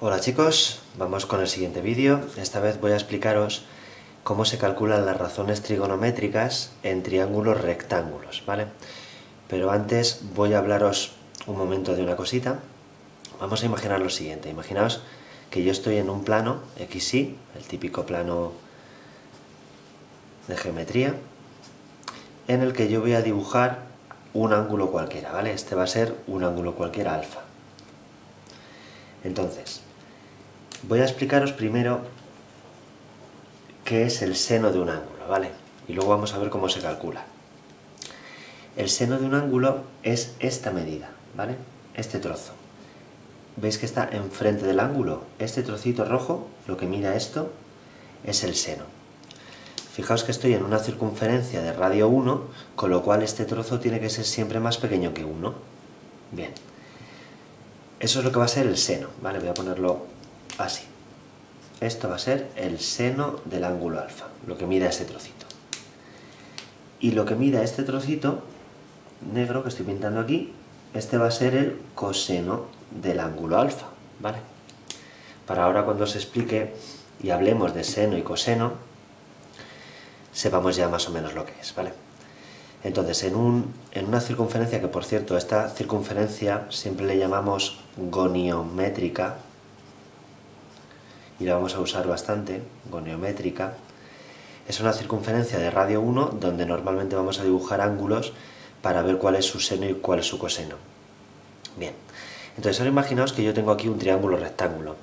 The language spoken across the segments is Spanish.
Hola chicos, vamos con el siguiente vídeo. Esta vez voy a explicaros cómo se calculan las razones trigonométricas en triángulos rectángulos, ¿vale? Pero antes voy a hablaros un momento de una cosita. Vamos a imaginar lo siguiente. Imaginaos que yo estoy en un plano XY, el típico plano de geometría, en el que yo voy a dibujar un ángulo cualquiera, ¿vale? Este va a ser un ángulo cualquiera alfa. Entonces, voy a explicaros primero qué es el seno de un ángulo, ¿vale? Y luego vamos a ver cómo se calcula. El seno de un ángulo es esta medida, ¿vale? Este trozo. ¿Veis que está enfrente del ángulo? Este trocito rojo, lo que mira esto, es el seno. Fijaos que estoy en una circunferencia de radio 1, con lo cual este trozo tiene que ser siempre más pequeño que 1. Bien. Eso es lo que va a ser el seno, ¿vale? Voy a ponerlo así. Esto va a ser el seno del ángulo alfa, lo que mida ese trocito. Y lo que mida este trocito negro que estoy pintando aquí, este va a ser el coseno del ángulo alfa, ¿vale? Para ahora cuando os explique y hablemos de seno y coseno, sepamos ya más o menos lo que es, ¿vale? Entonces, en una circunferencia, que por cierto, esta circunferencia siempre le llamamos goniométrica, y la vamos a usar bastante, goniométrica, es una circunferencia de radio 1 donde normalmente vamos a dibujar ángulos para ver cuál es su seno y cuál es su coseno. Bien, entonces ahora imaginaos que yo tengo aquí un triángulo rectángulo.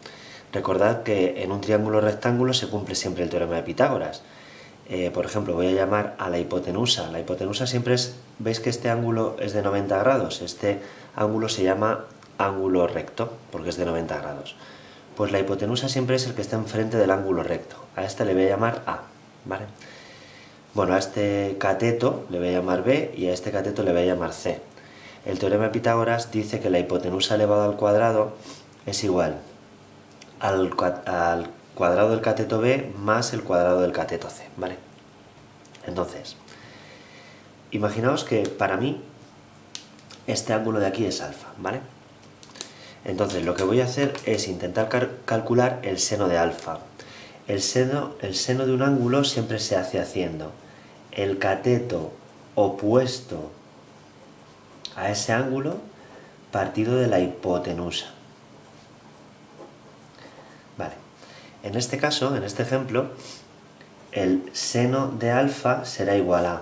Recordad que en un triángulo rectángulo se cumple siempre el teorema de Pitágoras. Por ejemplo, voy a llamar a la hipotenusa. La hipotenusa siempre es, ¿veis que este ángulo es de 90 grados? Este ángulo se llama ángulo recto, porque es de 90 grados. Pues la hipotenusa siempre es el que está enfrente del ángulo recto. A este le voy a llamar A, ¿vale? Bueno, a este cateto le voy a llamar B y a este cateto le voy a llamar C. El teorema de Pitágoras dice que la hipotenusa elevado al cuadrado es igual al cuadrado del cateto B más el cuadrado del cateto C, ¿vale? Entonces, imaginaos que para mí este ángulo de aquí es alfa, ¿vale? Entonces lo que voy a hacer es intentar calcular el seno de alfa. El seno de un ángulo siempre se hace haciendo el cateto opuesto a ese ángulo partido de la hipotenusa. Vale. En este caso, en este ejemplo, el seno de alfa será igual a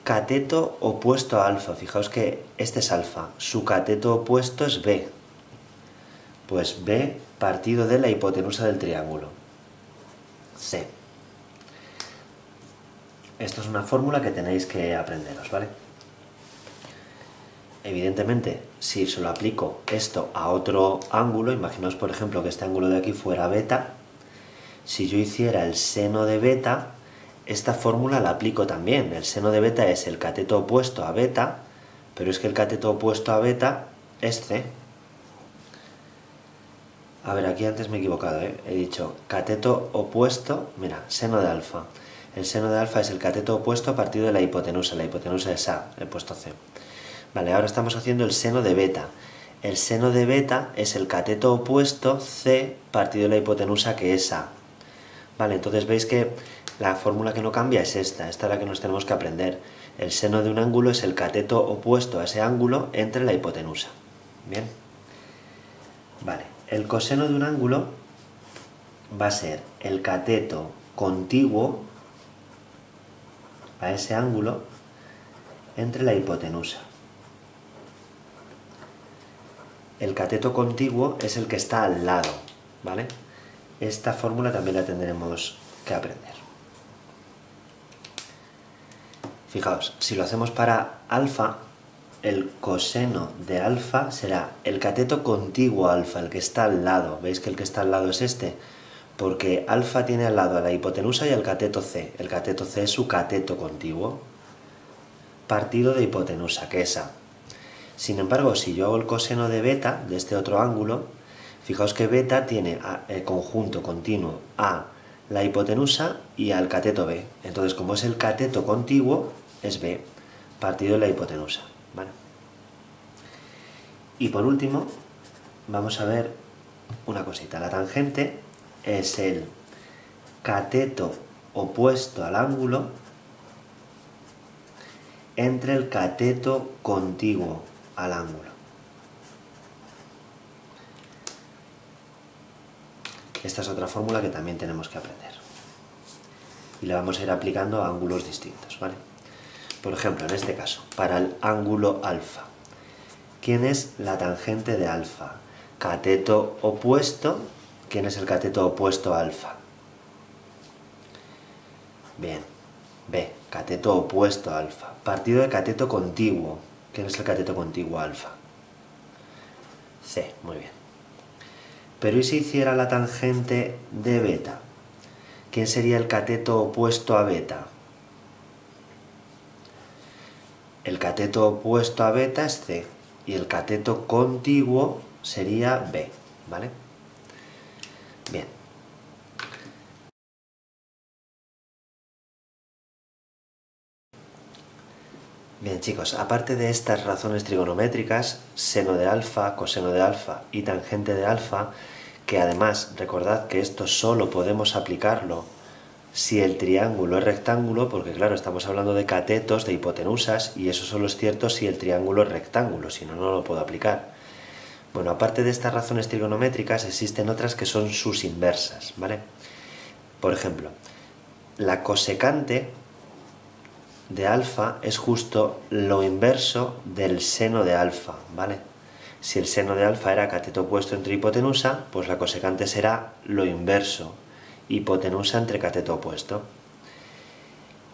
cateto opuesto a alfa. Fijaos que este es alfa, su cateto opuesto es B. Pues B partido de la hipotenusa del triángulo, C. Esto es una fórmula que tenéis que aprenderos, ¿vale? Evidentemente, si se lo aplico esto a otro ángulo, imaginaos por ejemplo que este ángulo de aquí fuera beta, si yo hiciera el seno de beta, esta fórmula la aplico también. El seno de beta es el cateto opuesto a beta, pero es que el cateto opuesto a beta es C. A ver, aquí antes me he equivocado, ¿eh? He dicho cateto opuesto, mira, seno de alfa. El seno de alfa es el cateto opuesto partido de la hipotenusa es A, he puesto C. Vale, ahora estamos haciendo el seno de beta. El seno de beta es el cateto opuesto C partido de la hipotenusa que es A. Vale, entonces veis que la fórmula que no cambia es esta es la que nos tenemos que aprender. El seno de un ángulo es el cateto opuesto a ese ángulo entre la hipotenusa. Bien. Vale, el coseno de un ángulo va a ser el cateto contiguo a ese ángulo entre la hipotenusa. El cateto contiguo es el que está al lado, ¿vale? Esta fórmula también la tendremos que aprender. Fijaos, si lo hacemos para alfa, el coseno de alfa será el cateto contiguo a alfa, el que está al lado. ¿Veis que el que está al lado es este? Porque alfa tiene al lado a la hipotenusa y al cateto C. El cateto C es su cateto contiguo partido de hipotenusa, que es A. Sin embargo, si yo hago el coseno de beta, de este otro ángulo, fijaos que beta tiene conjunto continuo a la hipotenusa y al cateto B. Entonces, como es el cateto contiguo, es B, partido de la hipotenusa, ¿vale? Y por último, vamos a ver una cosita. La tangente es el cateto opuesto al ángulo entre el cateto contiguo al ángulo. Esta es otra fórmula que también tenemos que aprender. Y la vamos a ir aplicando a ángulos distintos, ¿vale? Por ejemplo, en este caso, para el ángulo alfa. ¿Quién es la tangente de alfa? Cateto opuesto. ¿Quién es el cateto opuesto a alfa? Bien. B. Cateto opuesto a alfa. Partido de cateto contiguo. ¿Quién es el cateto contiguo a alfa? C. Muy bien. Pero ¿y si hiciera la tangente de beta? ¿Quién sería el cateto opuesto a beta? El cateto opuesto a beta es C. Y el cateto contiguo sería B, ¿vale? Bien. Bien, chicos, aparte de estas razones trigonométricas, seno de alfa, coseno de alfa y tangente de alfa, que además, recordad que esto solo podemos aplicarlo si el triángulo es rectángulo, porque claro, estamos hablando de catetos, de hipotenusas, y eso solo es cierto si el triángulo es rectángulo, si no, no lo puedo aplicar. Bueno, aparte de estas razones trigonométricas, existen otras que son sus inversas, ¿vale? Por ejemplo, la cosecante de alfa es justo lo inverso del seno de alfa, ¿vale? Si el seno de alfa era cateto opuesto entre hipotenusa, pues la cosecante será lo inverso, hipotenusa entre cateto opuesto.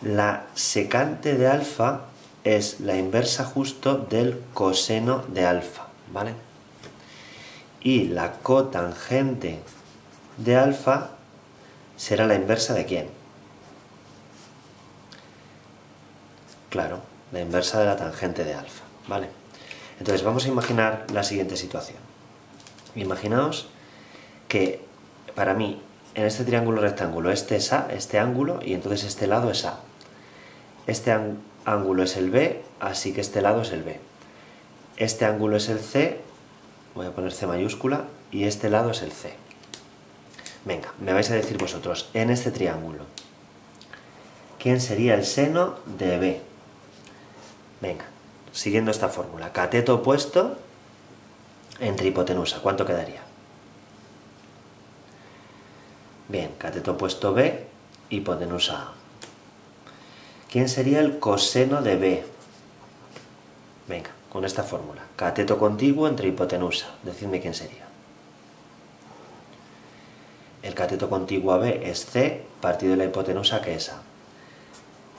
La secante de alfa es la inversa justo del coseno de alfa, ¿vale? Y la cotangente de alfa será la inversa ¿de quién? Claro, la inversa de la tangente de alfa, ¿vale? Entonces vamos a imaginar la siguiente situación. Imaginaos que para mí en este triángulo rectángulo este es A, este ángulo, y entonces este lado es A. Este ángulo es el B, así que este lado es el B. Este ángulo es el C, voy a poner C mayúscula, y este lado es el C. Venga, me vais a decir vosotros, en este triángulo, ¿quién sería el seno de B? Venga, siguiendo esta fórmula, cateto opuesto entre hipotenusa, ¿cuánto quedaría? Bien, cateto opuesto B, hipotenusa A. ¿Quién sería el coseno de B? Venga, con esta fórmula, cateto contiguo entre hipotenusa, decidme quién sería. El cateto contiguo a B es C, partido de la hipotenusa que es A.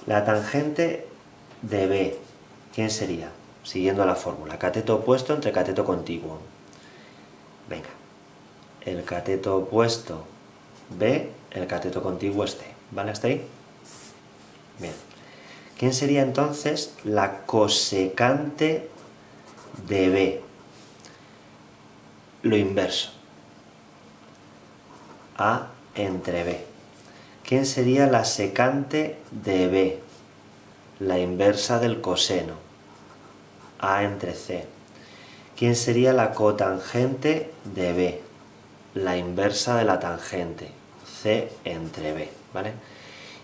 La tangente de B, ¿quién sería? Siguiendo la fórmula, cateto opuesto entre cateto contiguo. Venga, el cateto opuesto B, el cateto contiguo es C, ¿vale? ¿Hasta ahí? Bien. ¿Quién sería entonces la cosecante de B? Lo inverso. A entre B. ¿Quién sería la secante de B? La inversa del coseno. A entre C. ¿Quién sería la cotangente de B? La inversa de la tangente. C entre B, ¿vale?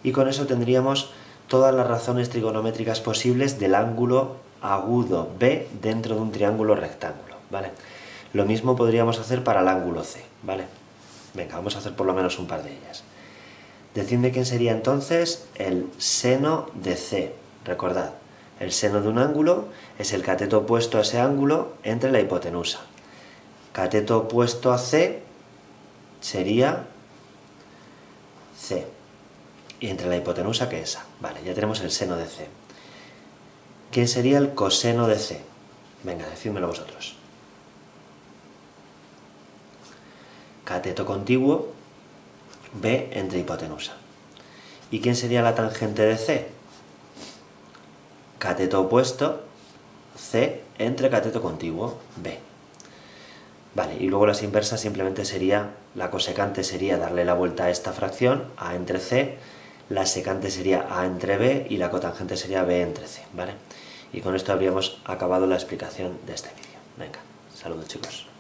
Y con eso tendríamos todas las razones trigonométricas posibles del ángulo agudo B dentro de un triángulo rectángulo, ¿vale? Lo mismo podríamos hacer para el ángulo C, ¿vale? Venga, vamos a hacer por lo menos un par de ellas. Decidme quién sería entonces el seno de C. Recordad, el seno de un ángulo es el cateto opuesto a ese ángulo entre la hipotenusa. Cateto opuesto a C sería C. Y entre la hipotenusa, ¿qué es A? Vale, ya tenemos el seno de C. ¿Quién sería el coseno de C? Venga, decídmelo vosotros. Cateto contiguo, B entre hipotenusa. ¿Y quién sería la tangente de C? Cateto opuesto, C entre cateto contiguo, B. Vale, y luego las inversas simplemente sería, la cosecante sería darle la vuelta a esta fracción, A entre C, la secante sería A entre B y la cotangente sería B entre C, ¿vale? Y con esto habríamos acabado la explicación de este vídeo. Venga, saludos chicos.